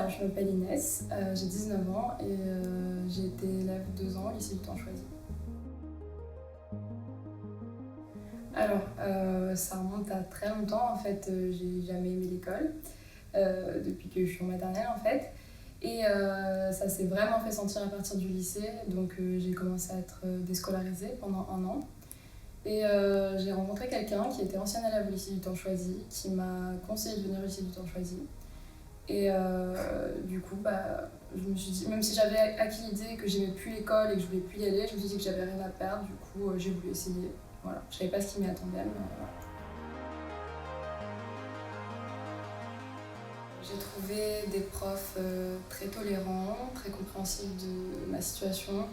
alors je m'appelle Inès, j'ai 19 ans et j'ai été élève 2 ans au lycée du Temps Choisi. Alors, ça remonte à très longtemps en fait, j'ai jamais aimé l'école, depuis que je suis en maternelle en fait. Et ça s'est vraiment fait sentir à partir du lycée, donc j'ai commencé à être déscolarisée pendant 1 an. Et j'ai rencontré quelqu'un qui était ancien élève au lycée du Temps Choisi, qui m'a conseillé de venir au lycée du Temps Choisi. Et du coup, je me suis dit, même si j'avais acquis l'idée que j'aimais plus l'école et que je voulais plus y aller, je me suis dit que j'avais rien à perdre, du coup j'ai voulu essayer. Voilà. Je savais pas ce qui m'y attendait, mais voilà. J'ai trouvé des profs très tolérants, très compréhensifs de ma situation,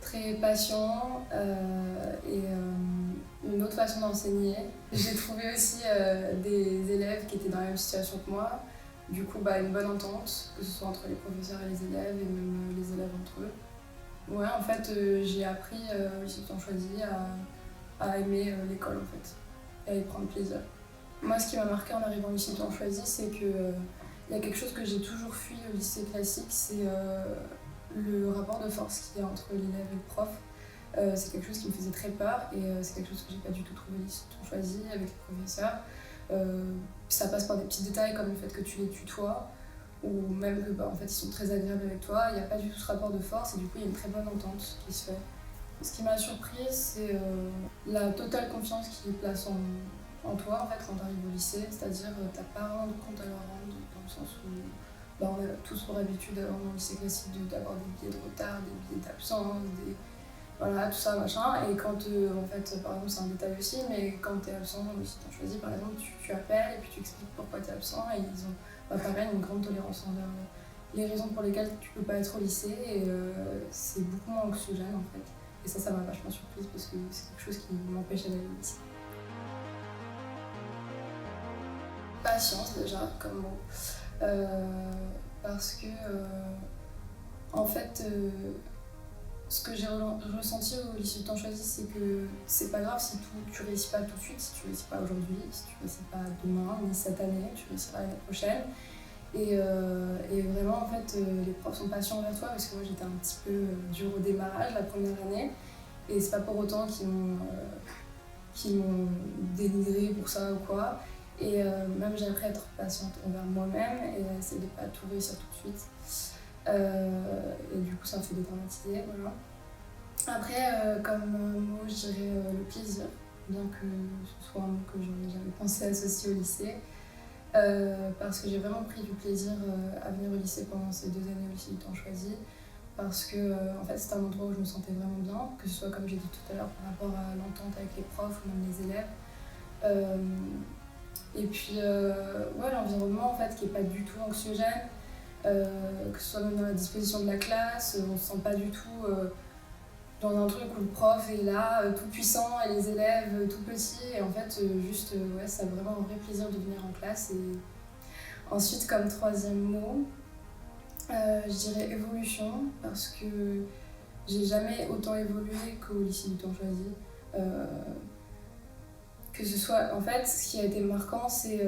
très patients et une autre façon d'enseigner. J'ai trouvé aussi des élèves qui étaient dans la même situation que moi. Du coup, une bonne entente, que ce soit entre les professeurs et les élèves, et même les élèves entre eux. Ouais, en fait, j'ai appris au lycée du Temps Choisi à aimer l'école, en fait, et à y prendre plaisir. Moi, ce qui m'a marqué en arrivant au lycée du Temps Choisi, c'est que y a quelque chose que j'ai toujours fui au lycée classique, c'est le rapport de force qu'il y a entre l'élève et le prof. C'est quelque chose qui me faisait très peur et c'est quelque chose que j'ai pas du tout trouvé au lycée du Temps Choisi avec les professeurs. Ça passe par des petits détails comme le fait que tu les tutoies ou même que en fait, ils sont très agréables avec toi. Il n'y a pas du tout ce rapport de force et du coup il y a une très bonne entente qui se fait. Ce qui m'a surprise, c'est la totale confiance qu'ils placent en toi en fait, quand tu arrives au lycée. C'est-à-dire t'as pas vraiment de compte à leur rendre dans le sens où on a tous pour habitude dans le lycée classique d'avoir des billets de retard, des billets d'absence, voilà, tout ça, machin. Et quand, en fait, par exemple, c'est un détail aussi, mais quand t'es absent, si t'as choisi, par exemple, tu appelles et puis tu expliques pourquoi t'es absent. Et ils ont, pareil, une grande tolérance envers les raisons pour lesquelles tu peux pas être au lycée. Et c'est beaucoup moins anxiogène, en fait. Et ça m'a vachement surprise parce que c'est quelque chose qui m'empêchait d'aller au lycée. Patience, déjà, comme mot. Parce que, en fait, ce que j'ai ressenti au lycée du Temps Choisi, c'est que c'est pas grave si tu réussis pas tout de suite, si tu réussis pas aujourd'hui, si tu réussis pas demain, ni cette année, tu réussiras l'année prochaine. Et vraiment, en fait, les profs sont patients envers toi parce que moi j'étais un petit peu dure au démarrage la première année. Et c'est pas pour autant qu'ils m'ont dénigré pour ça ou quoi. Et même j'ai appris à être patiente envers moi-même et à essayer de pas tout réussir tout de suite. Et du coup, ça me fait dédramatiser, voilà. Après, comme mot, je dirais le plaisir, bien que ce soit un mot que j'aurais jamais pensé associer au lycée. Parce que j'ai vraiment pris du plaisir à venir au lycée pendant ces 2 années au lycée du Temps Choisi. Parce que en fait, c'était un endroit où je me sentais vraiment bien, que ce soit comme j'ai dit tout à l'heure par rapport à l'entente avec les profs ou même les élèves. Et puis, ouais, l'environnement en fait, qui n'est pas du tout anxiogène. Que ce soit même dans la disposition de la classe, on ne se sent pas du tout dans un truc où le prof est là, tout puissant, et les élèves tout petits. Et en fait, ouais, ça a vraiment un vrai plaisir de venir en classe. Et ensuite, comme troisième mot, je dirais évolution, parce que j'ai jamais autant évolué qu'au lycée du Temps Choisi. Que ce soit, en fait, ce qui a été marquant, c'est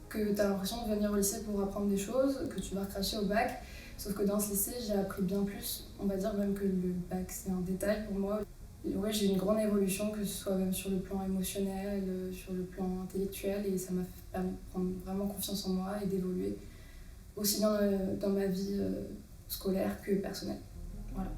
que tu as l'impression de venir au lycée pour apprendre des choses, que tu vas recracher au bac. Sauf que dans ce lycée, j'ai appris bien plus. On va dire même que le bac, c'est un détail pour moi. Et ouais, j'ai eu une grande évolution, que ce soit même sur le plan émotionnel, sur le plan intellectuel. Et ça m'a permis de prendre vraiment confiance en moi et d'évoluer aussi bien dans ma vie scolaire que personnelle. Voilà.